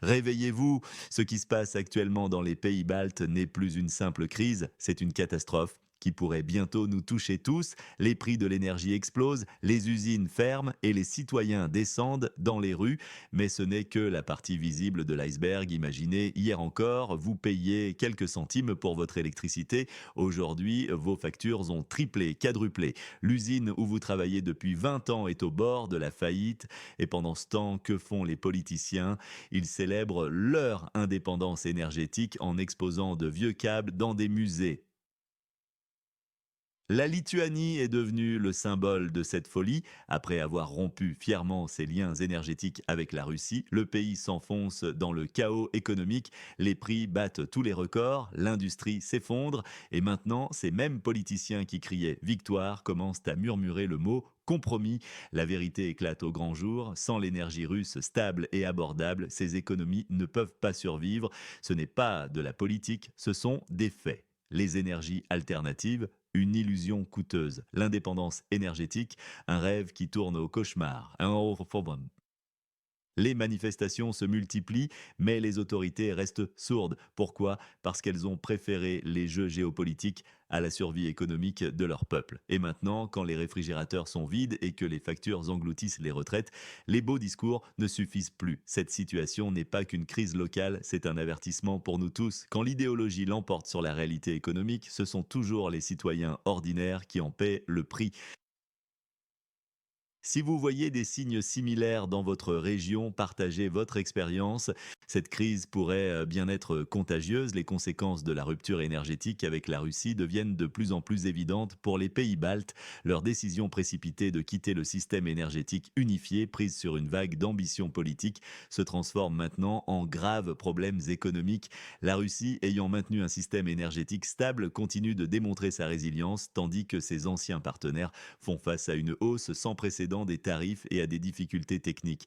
Réveillez-vous, ce qui se passe actuellement dans les pays baltes n'est plus une simple crise, c'est une catastrophe qui pourrait bientôt nous toucher tous. Les prix de l'énergie explosent, les usines ferment et les citoyens descendent dans les rues. Mais ce n'est que la partie visible de l'iceberg. Imaginez, hier encore, vous payez quelques centimes pour votre électricité. Aujourd'hui, vos factures ont triplé, quadruplé. L'usine où vous travaillez depuis 20 ans est au bord de la faillite. Et pendant ce temps, que font les politiciens? Ils célèbrent leur indépendance énergétique en exposant de vieux câbles dans des musées. La Lituanie est devenue le symbole de cette folie. Après avoir rompu fièrement ses liens énergétiques avec la Russie, le pays s'enfonce dans le chaos économique, les prix battent tous les records, l'industrie s'effondre, et maintenant, ces mêmes politiciens qui criaient victoire commencent à murmurer le mot compromis. La vérité éclate au grand jour. Sans l'énergie russe stable et abordable, ces économies ne peuvent pas survivre. Ce n'est pas de la politique, ce sont des faits. Les énergies alternatives, une illusion coûteuse. L'indépendance énergétique, un rêve qui tourne au cauchemar. Les manifestations se multiplient, mais les autorités restent sourdes. Pourquoi? Parce qu'elles ont préféré les jeux géopolitiques à la survie économique de leur peuple. Et maintenant, quand les réfrigérateurs sont vides et que les factures engloutissent les retraites, les beaux discours ne suffisent plus. Cette situation n'est pas qu'une crise locale, c'est un avertissement pour nous tous. Quand l'idéologie l'emporte sur la réalité économique, ce sont toujours les citoyens ordinaires qui en paient le prix. Si vous voyez des signes similaires dans votre région, partagez votre expérience. Cette crise pourrait bien être contagieuse. Les conséquences de la rupture énergétique avec la Russie deviennent de plus en plus évidentes pour les pays baltes. Leur décision précipitée de quitter le système énergétique unifié, prise sur une vague d'ambition politique, se transforme maintenant en graves problèmes économiques. La Russie, ayant maintenu un système énergétique stable, continue de démontrer sa résilience, tandis que ses anciens partenaires font face à une hausse sans précédent des tarifs et à des difficultés techniques.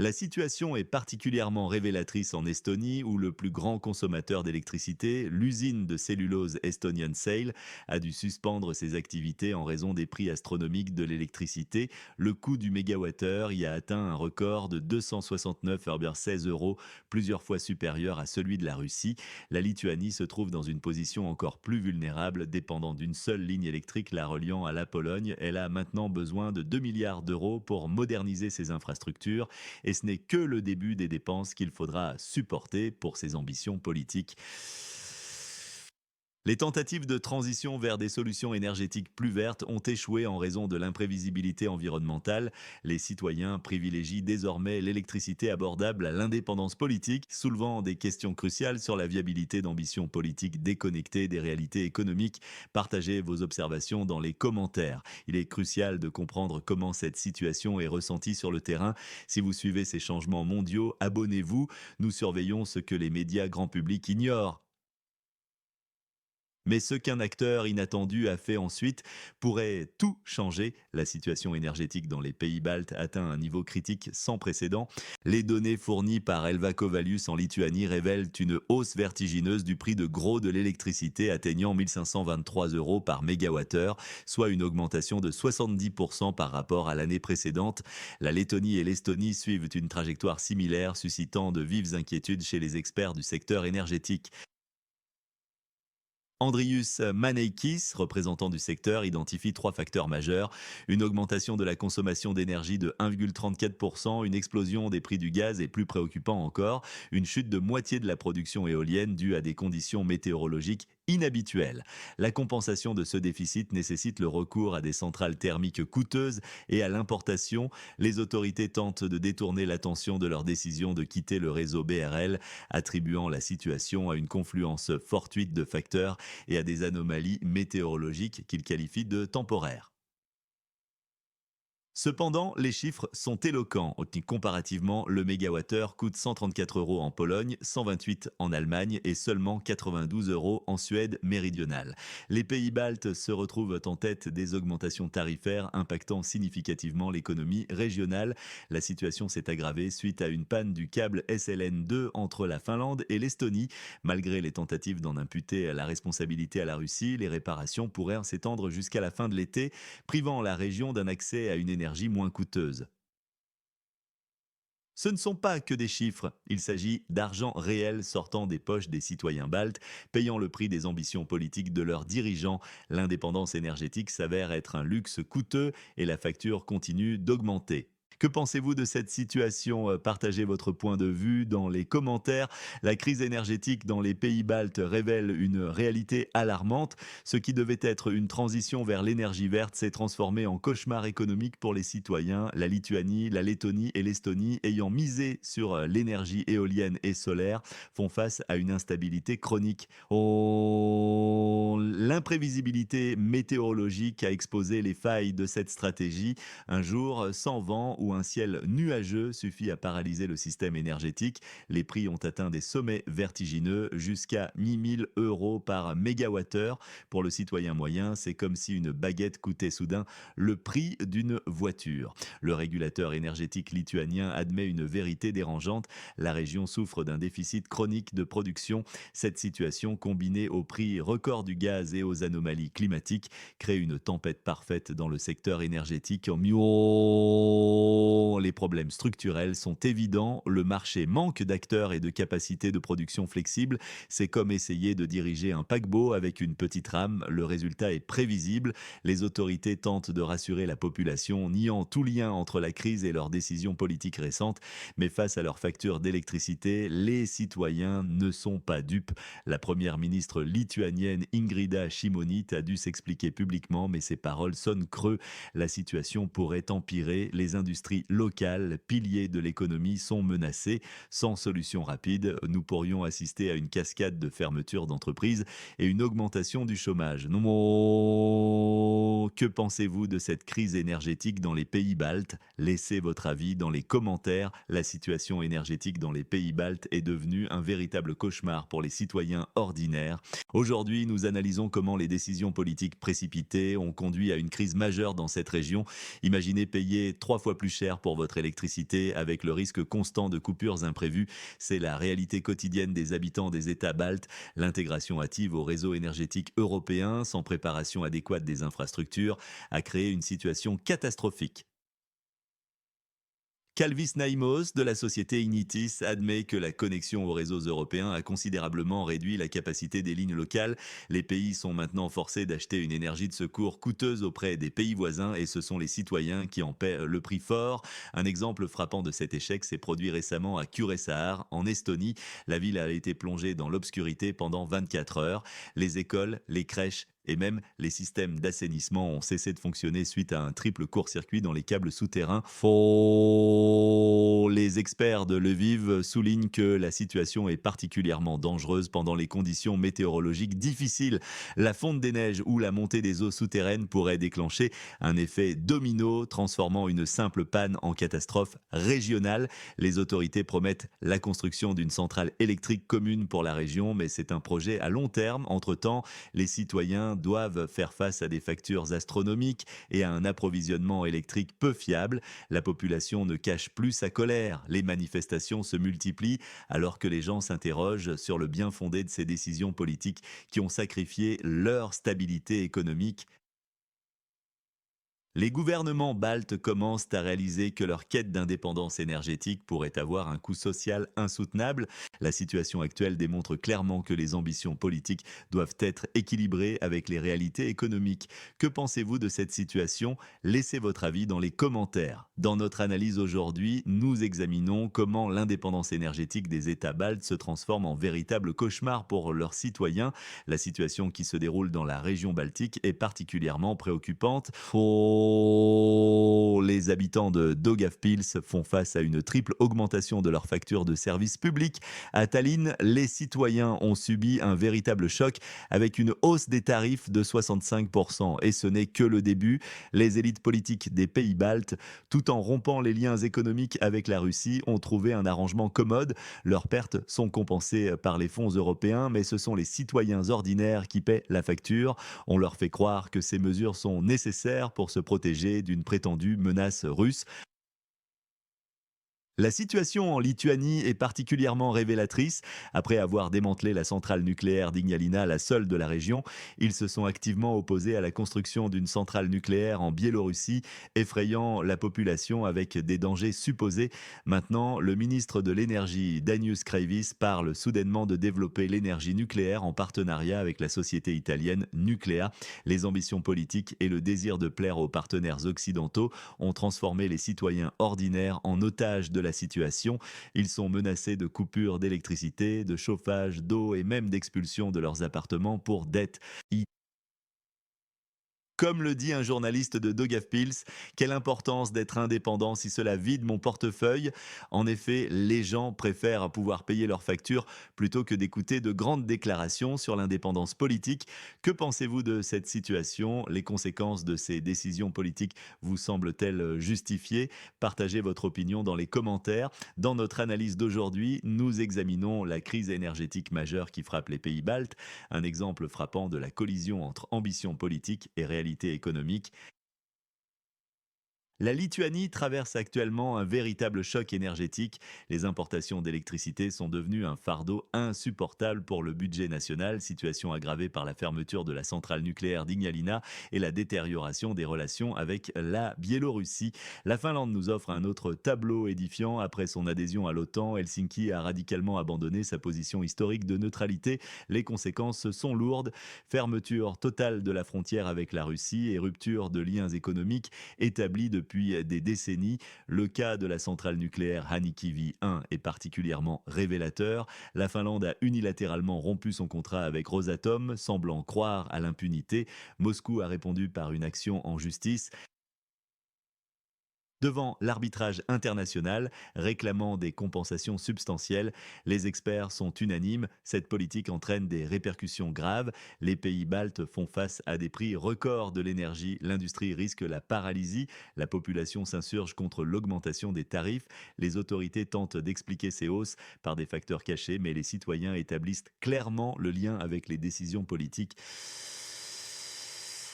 La situation est particulièrement révélatrice en Estonie, où le plus grand consommateur d'électricité, l'usine de cellulose Estonian Cell, a dû suspendre ses activités en raison des prix astronomiques de l'électricité. Le coût du mégawattheure y a atteint un record de 269,16 euros, plusieurs fois supérieur à celui de la Russie. La Lituanie se trouve dans une position encore plus vulnérable, dépendant d'une seule ligne électrique la reliant à la Pologne. Elle a maintenant besoin de 2 milliards d'euros pour moderniser ses infrastructures et ce n'est que le début des dépenses qu'il faudra supporter pour ses ambitions politiques. Les tentatives de transition vers des solutions énergétiques plus vertes ont échoué en raison de l'imprévisibilité environnementale. Les citoyens privilégient désormais l'électricité abordable à l'indépendance politique, soulevant des questions cruciales sur la viabilité d'ambitions politiques déconnectées des réalités économiques. Partagez vos observations dans les commentaires. Il est crucial de comprendre comment cette situation est ressentie sur le terrain. Si vous suivez ces changements mondiaux, abonnez-vous. Nous surveillons ce que les médias grand public ignorent. Mais ce qu'un acteur inattendu a fait ensuite pourrait tout changer. La situation énergétique dans les pays baltes atteint un niveau critique sans précédent. Les données fournies par Elvakovalius en Lituanie révèlent une hausse vertigineuse du prix de gros de l'électricité atteignant 1523 euros par mégawattheure, soit une augmentation de 70% par rapport à l'année précédente. La Lettonie et l'Estonie suivent une trajectoire similaire, suscitant de vives inquiétudes chez les experts du secteur énergétique. Andrius Maneikis, représentant du secteur, identifie trois facteurs majeurs: une augmentation de la consommation d'énergie de 1,34%, une explosion des prix du gaz et plus préoccupant encore, une chute de moitié de la production éolienne due à des conditions météorologiques inhabituelles. La compensation de ce déficit nécessite le recours à des centrales thermiques coûteuses et à l'importation. Les autorités tentent de détourner l'attention de leur décision de quitter le réseau BRL, attribuant la situation à une confluence fortuite de facteurs et à des anomalies météorologiques qu'il qualifie de temporaires. Cependant, les chiffres sont éloquents. Comparativement, le mégawattheure coûte 134 euros en Pologne, 128 en Allemagne et seulement 92 euros en Suède méridionale. Les pays baltes se retrouvent en tête des augmentations tarifaires impactant significativement l'économie régionale. La situation s'est aggravée suite à une panne du câble SLN2 entre la Finlande et l'Estonie. Malgré les tentatives d'en imputer la responsabilité à la Russie, les réparations pourraient s'étendre jusqu'à la fin de l'été, privant la région d'un accès à une énergie moins coûteuse. Ce ne sont pas que des chiffres, il s'agit d'argent réel sortant des poches des citoyens baltes, payant le prix des ambitions politiques de leurs dirigeants. L'indépendance énergétique s'avère être un luxe coûteux et la facture continue d'augmenter. Que pensez-vous de cette situation? Partagez votre point de vue dans les commentaires. La crise énergétique dans les pays baltes révèle une réalité alarmante. Ce qui devait être une transition vers l'énergie verte s'est transformé en cauchemar économique pour les citoyens. La Lituanie, la Lettonie et l'Estonie, ayant misé sur l'énergie éolienne et solaire, font face à une instabilité chronique. L'imprévisibilité météorologique a exposé les failles de cette stratégie. Un jour sans vent ou un ciel nuageux suffit à paralyser le système énergétique. Les prix ont atteint des sommets vertigineux, jusqu'à 10 000 € par mégawattheure. Pour le citoyen moyen, c'est comme si une baguette coûtait soudain le prix d'une voiture. Le régulateur énergétique lituanien admet une vérité dérangeante. La région souffre d'un déficit chronique de production. Cette situation, combinée au prix record du gaz et aux anomalies climatiques, crée une tempête parfaite dans le secteur énergétique. Les problèmes structurels sont évidents. Le marché manque d'acteurs et de capacités de production flexibles. C'est comme essayer de diriger un paquebot avec une petite rame. Le résultat est prévisible. Les autorités tentent de rassurer la population, niant tout lien entre la crise et leurs décisions politiques récentes. Mais face à leurs factures d'électricité, les citoyens ne sont pas dupes. La première ministre lituanienne Ingrida Šimonytė a dû s'expliquer publiquement, mais ses paroles sonnent creux. La situation pourrait empirer. Les industries locales, piliers de l'économie, sont menacées. Sans solution rapide, nous pourrions assister à une cascade de fermetures d'entreprises et une augmentation du chômage. Que pensez-vous de cette crise énergétique dans les pays baltes? Laissez votre avis dans les commentaires. La situation énergétique dans les pays baltes est devenue un véritable cauchemar pour les citoyens ordinaires. Aujourd'hui, nous analysons comment les décisions politiques précipitées ont conduit à une crise majeure dans cette région. Imaginez payer 3 fois plus cher pour votre électricité avec le risque constant de coupures imprévues. C'est la réalité quotidienne des habitants des États baltes. L'intégration hâtive au réseau énergétique européen, sans préparation adéquate des infrastructures, a créé une situation catastrophique. Kalvis Naimos de la société Ignitis admet que la connexion aux réseaux européens a considérablement réduit la capacité des lignes locales. Les pays sont maintenant forcés d'acheter une énergie de secours coûteuse auprès des pays voisins et ce sont les citoyens qui en paient le prix fort. Un exemple frappant de cet échec s'est produit récemment à Kuressaare, en Estonie. La ville a été plongée dans l'obscurité pendant 24 heures. Les écoles, les crèches et même les systèmes d'assainissement ont cessé de fonctionner suite à un triple court-circuit dans les câbles souterrains. Les experts de Lviv soulignent que la situation est particulièrement dangereuse pendant les conditions météorologiques difficiles. La fonte des neiges ou la montée des eaux souterraines pourrait déclencher un effet domino, transformant une simple panne en catastrophe régionale. Les autorités promettent la construction d'une centrale électrique commune pour la région, mais c'est un projet à long terme. Entre-temps, les citoyens doivent faire face à des factures astronomiques et à un approvisionnement électrique peu fiable. La population ne cache plus sa colère. Les manifestations se multiplient alors que les gens s'interrogent sur le bien fondé de ces décisions politiques qui ont sacrifié leur stabilité économique. Les gouvernements baltes commencent à réaliser que leur quête d'indépendance énergétique pourrait avoir un coût social insoutenable. La situation actuelle démontre clairement que les ambitions politiques doivent être équilibrées avec les réalités économiques. Que pensez-vous de cette situation? Laissez votre avis dans les commentaires. Dans notre analyse aujourd'hui, nous examinons comment l'indépendance énergétique des États baltes se transforme en véritable cauchemar pour leurs citoyens. La situation qui se déroule dans la région baltique est particulièrement préoccupante. Les habitants de Daugavpils font face à une triple augmentation de leurs factures de services publics. À Tallinn, les citoyens ont subi un véritable choc avec une hausse des tarifs de 65%. Et ce n'est que le début. Les élites politiques des pays baltes, tout en rompant les liens économiques avec la Russie, ont trouvé un arrangement commode. Leurs pertes sont compensées par les fonds européens, mais ce sont les citoyens ordinaires qui paient la facture. On leur fait croire que ces mesures sont nécessaires pour se protéger d'une prétendue menace russe. La situation en Lituanie est particulièrement révélatrice. Après avoir démantelé la centrale nucléaire d'Ignalina, la seule de la région, ils se sont activement opposés à la construction d'une centrale nucléaire en Biélorussie, effrayant la population avec des dangers supposés. Maintenant, le ministre de l'Énergie, Danius Kreivis, parle soudainement de développer l'énergie nucléaire en partenariat avec la société italienne Nuclea. Les ambitions politiques et le désir de plaire aux partenaires occidentaux ont transformé les citoyens ordinaires en otages de la situation. Ils sont menacés de coupures d'électricité, de chauffage, d'eau et même d'expulsion de leurs appartements pour dettes. Comme le dit un journaliste de Daugavpils, quelle importance d'être indépendant si cela vide mon portefeuille. En effet, les gens préfèrent pouvoir payer leurs factures plutôt que d'écouter de grandes déclarations sur l'indépendance politique. Que pensez-vous de cette situation? Les conséquences de ces décisions politiques vous semblent-elles justifiées? Partagez votre opinion dans les commentaires. Dans notre analyse d'aujourd'hui, nous examinons la crise énergétique majeure qui frappe les pays baltes, un exemple frappant de la collision entre ambition politique et réalité économique. La Lituanie traverse actuellement un véritable choc énergétique. Les importations d'électricité sont devenues un fardeau insupportable pour le budget national, situation aggravée par la fermeture de la centrale nucléaire d'Ignalina et la détérioration des relations avec la Biélorussie. La Finlande nous offre un autre tableau édifiant. Après son adhésion à l'OTAN, Helsinki a radicalement abandonné sa position historique de neutralité. Les conséquences sont lourdes. Fermeture totale de la frontière avec la Russie et rupture de liens économiques établis depuis des décennies. Le cas de la centrale nucléaire Hanhikivi 1 est particulièrement révélateur. La Finlande a unilatéralement rompu son contrat avec Rosatom, semblant croire à l'impunité. Moscou a répondu par une action en justice devant l'arbitrage international, réclamant des compensations substantielles. Les experts sont unanimes, cette politique entraîne des répercussions graves. Les pays baltes font face à des prix records de l'énergie, l'industrie risque la paralysie, la population s'insurge contre l'augmentation des tarifs, les autorités tentent d'expliquer ces hausses par des facteurs cachés, mais les citoyens établissent clairement le lien avec les décisions politiques.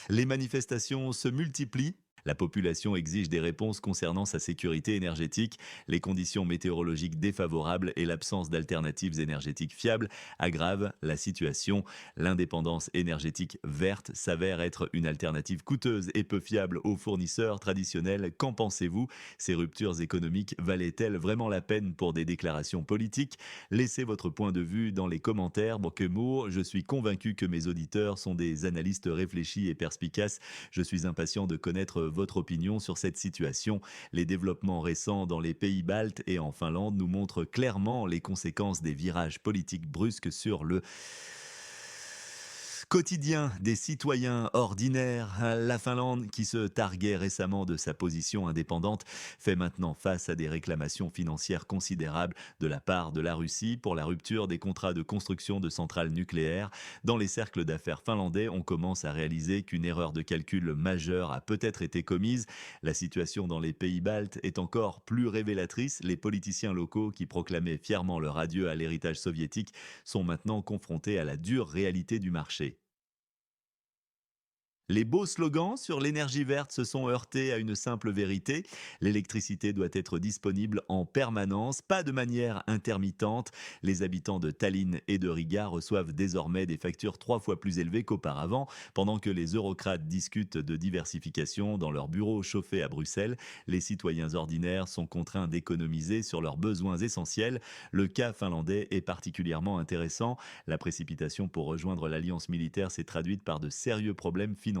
Les manifestations se multiplient. La population exige des réponses concernant sa sécurité énergétique. Les conditions météorologiques défavorables et l'absence d'alternatives énergétiques fiables aggravent la situation. L'indépendance énergétique verte s'avère être une alternative coûteuse et peu fiable aux fournisseurs traditionnels. Qu'en pensez-vous? Ces ruptures économiques valaient-elles vraiment la peine pour des déclarations politiques? Laissez votre point de vue dans les commentaires. Bokemo, je suis convaincu que mes auditeurs sont des analystes réfléchis et perspicaces. Je suis impatient de connaître votre opinion sur cette situation. Les développements récents dans les pays baltes et en Finlande nous montrent clairement les conséquences des virages politiques brusques sur le quotidien des citoyens ordinaires. La Finlande, qui se targuait récemment de sa position indépendante, fait maintenant face à des réclamations financières considérables de la part de la Russie pour la rupture des contrats de construction de centrales nucléaires. Dans les cercles d'affaires finlandais, on commence à réaliser qu'une erreur de calcul majeure a peut-être été commise. La situation dans les pays baltes est encore plus révélatrice. Les politiciens locaux qui proclamaient fièrement leur adieu à l'héritage soviétique sont maintenant confrontés à la dure réalité du marché. Les beaux slogans sur l'énergie verte se sont heurtés à une simple vérité. L'électricité doit être disponible en permanence, pas de manière intermittente. Les habitants de Tallinn et de Riga reçoivent désormais des factures 3 fois plus élevées qu'auparavant, pendant que les eurocrates discutent de diversification dans leurs bureaux chauffés à Bruxelles. Les citoyens ordinaires sont contraints d'économiser sur leurs besoins essentiels. Le cas finlandais est particulièrement intéressant. La précipitation pour rejoindre l'alliance militaire s'est traduite par de sérieux problèmes financiers.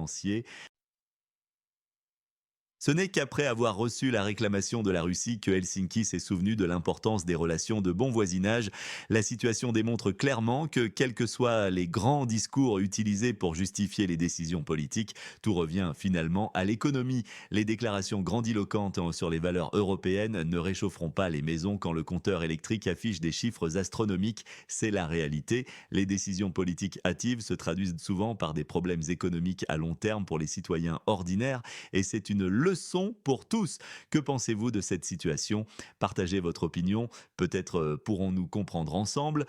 Ce n'est qu'après avoir reçu la réclamation de la Russie que Helsinki s'est souvenu de l'importance des relations de bon voisinage. La situation démontre clairement que, quels que soient les grands discours utilisés pour justifier les décisions politiques, tout revient finalement à l'économie. Les déclarations grandiloquentes sur les valeurs européennes ne réchaufferont pas les maisons quand le compteur électrique affiche des chiffres astronomiques. C'est la réalité. Les décisions politiques hâtives se traduisent souvent par des problèmes économiques à long terme pour les citoyens ordinaires et c'est une leçon pour tous. Que pensez-vous de cette situation? Partagez votre opinion, peut-être pourrons-nous comprendre ensemble.